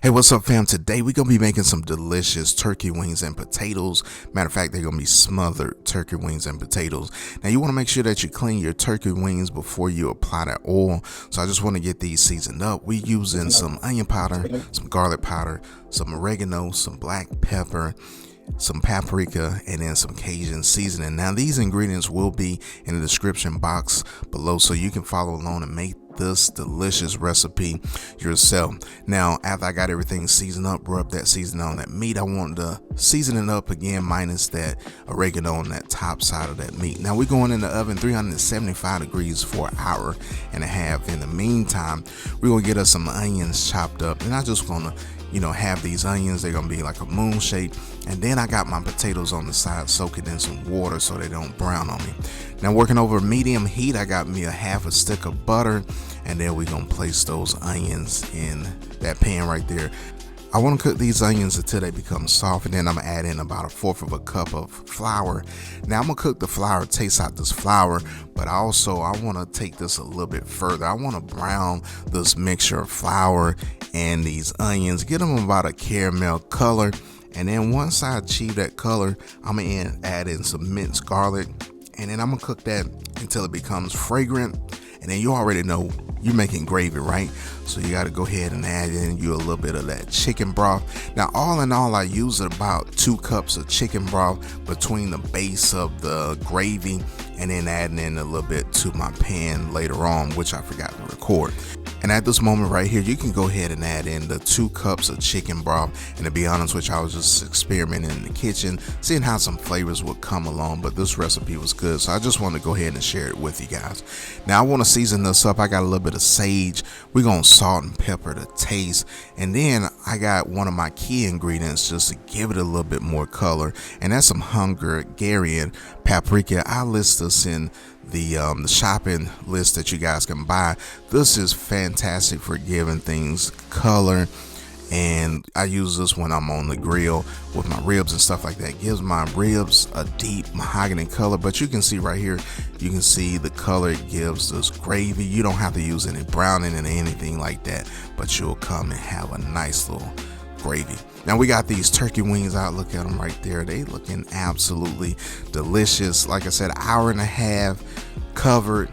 Hey, what's up, fam? Today we're gonna be making some delicious turkey wings and potatoes. Matter of fact, they're gonna be smothered turkey wings and potatoes. Now you want to make sure that you clean your turkey wings before you apply that oil. So I just want to get these seasoned up. We're using some onion powder, some garlic powder, some oregano, some black pepper, some paprika, and then some Cajun seasoning. Now these ingredients will be in the description box below, so you can follow along and make this delicious recipe yourself. Now after I got everything seasoned up, rub that seasoning on that meat. I want to season it up again minus that oregano on that top side of that meat. Now we're going in the oven 375 degrees for an hour and a half. In the meantime, we're gonna get us some onions chopped up, and I just want to have these onions. They're gonna be like a moon shape, and then I got my potatoes on the side soaking in some water so they don't brown on me. Now working over medium heat, I got me a half a stick of butter, and then we're gonna place those onions in that pan right there. I want to cook these onions until they become soft, and then I'm gonna add in about 1/4 of a cup of flour. Now I'm gonna cook the flour, taste out this flour, but also I want to take this a little bit further. I want to brown this mixture of flour and these onions, get them about a caramel color, and then once I achieve that color, I'm gonna add in some minced garlic, and then I'm gonna cook that until it becomes fragrant. And then you already know you're making gravy, right? So you got to go ahead and add in you a little bit of that chicken broth. Now all in all, I use about 2 cups of chicken broth between the base of the gravy and then adding in a little bit to my pan later on, which I forgot to record. And at this moment right here, you can go ahead and add in the 2 cups of chicken broth. And to be honest with you, I was just experimenting in the kitchen, seeing how some flavors would come along, but this recipe was good, so I just wanted to go ahead and share it with you guys. Now I want to season this up. I got a little bit of sage. We're gonna salt and pepper to taste, and then I got one of my key ingredients just to give it a little bit more color, and that's some Hungarian paprika. I list this in the shopping list that you guys can buy. This is fantastic for giving things color, and I use this when I'm on the grill with my ribs and stuff like that. It gives my ribs a deep mahogany color, but you can see right here, you can see the color it gives this gravy. You don't have to use any browning and anything like that, but you'll come and have a nice little gravy. Now we got these turkey wings out. Look at them right there. They looking absolutely delicious. Like I said, 1.5 hours covered.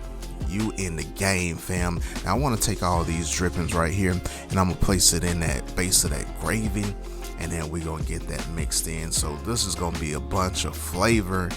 You in the game, fam. Now I want to take all these drippings right here, and I'm gonna place it in that base of that gravy, and then we're gonna get that mixed in. So this is gonna be a bunch of flavor,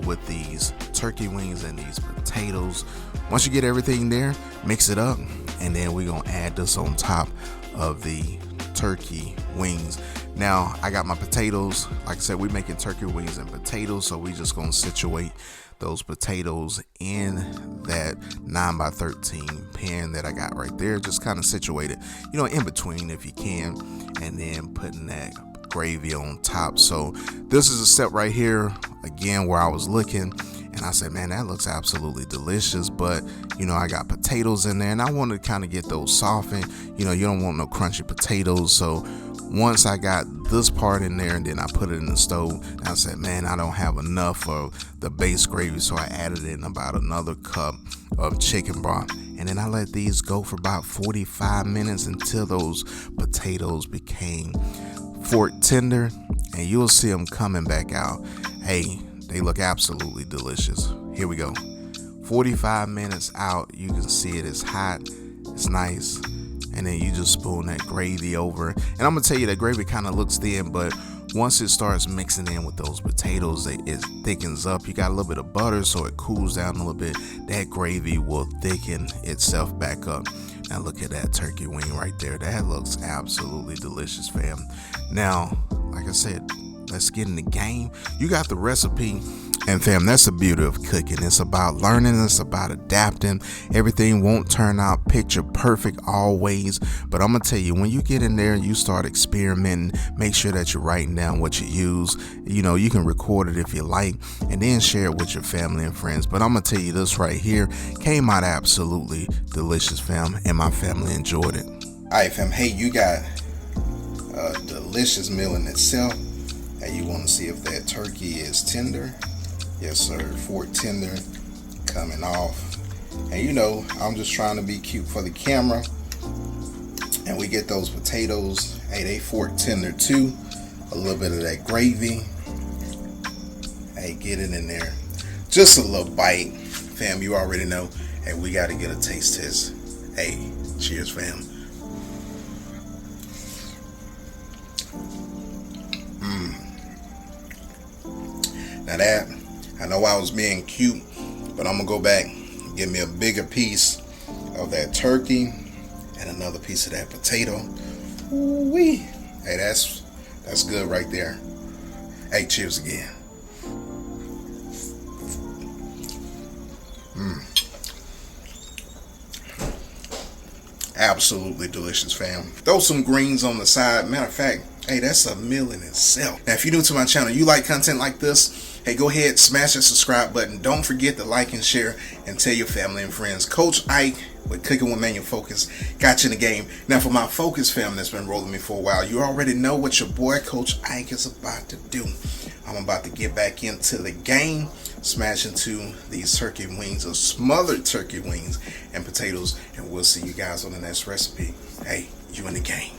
with these turkey wings and these potatoes. Once you get everything there, mix it up, and then we're gonna add this on top of the turkey wings. Now I got my potatoes. Like I said, we're making turkey wings and potatoes, so we just gonna situate those potatoes in that 9x13 pan that I got right there. Just kind of situated, in between if you can, and then putting that gravy on top. So this is a step right here again where I was looking and I said, man, that looks absolutely delicious, but I got potatoes in there and I want to kind of get those softened. You don't want no crunchy potatoes. So once I got this part in there and then I put it in the stove, and I said, man, I don't have enough of the base gravy, so I added in about another cup of chicken broth, and then I let these go for about 45 minutes until those potatoes became fork tender, and you'll see them coming back out. Hey, they look absolutely delicious. Here we go. 45 minutes out, you can see it is hot, it's nice. And then you just spoon that gravy over. And I'm gonna tell you, that gravy kind of looks thin, but once it starts mixing in with those potatoes, it thickens up. You got a little bit of butter, so it cools down a little bit. That gravy will thicken itself back up. Now look at that turkey wing right there. That looks absolutely delicious, fam. Now, like I said, let's get in the game. You got the recipe. And fam, that's the beauty of cooking. It's about learning, it's about adapting. Everything won't turn out picture perfect always, but I'm gonna tell you, when you get in there and you start experimenting, make sure that you're writing down what you use. You can record it if you like, and then share it with your family and friends. But I'm gonna tell you, this right here came out absolutely delicious, fam, and my family enjoyed it. All right, fam, hey, you got a delicious meal in itself, and you want to see if that turkey is tender. Yes, sir, fork tender, coming off. And I'm just trying to be cute for the camera. And we get those potatoes. Hey, they fork tender too. A little bit of that gravy. Hey, get it in there. Just a little bite. Fam, you already know. Hey, we got to get a taste test. Hey, cheers, fam. Now that, I know I was being cute, but I'm going to go back and get me a bigger piece of that turkey and another piece of that potato. Ooh-wee. Hey, that's good right there. Hey, cheers again. Absolutely delicious, fam. Throw some greens on the side. Matter of fact, hey, that's a meal in itself. Now, if you're new to my channel, you like content like this, hey, go ahead, smash that subscribe button. Don't forget to like and share and tell your family and friends. Coach Ike with Cooking with Manual Focus got you in the game. Now, for my Focus family that's been rolling me for a while, you already know what your boy Coach Ike is about to do. I'm about to get back into the game, smash into these turkey wings, or smothered turkey wings and potatoes, and we'll see you guys on the next recipe. Hey, you in the game.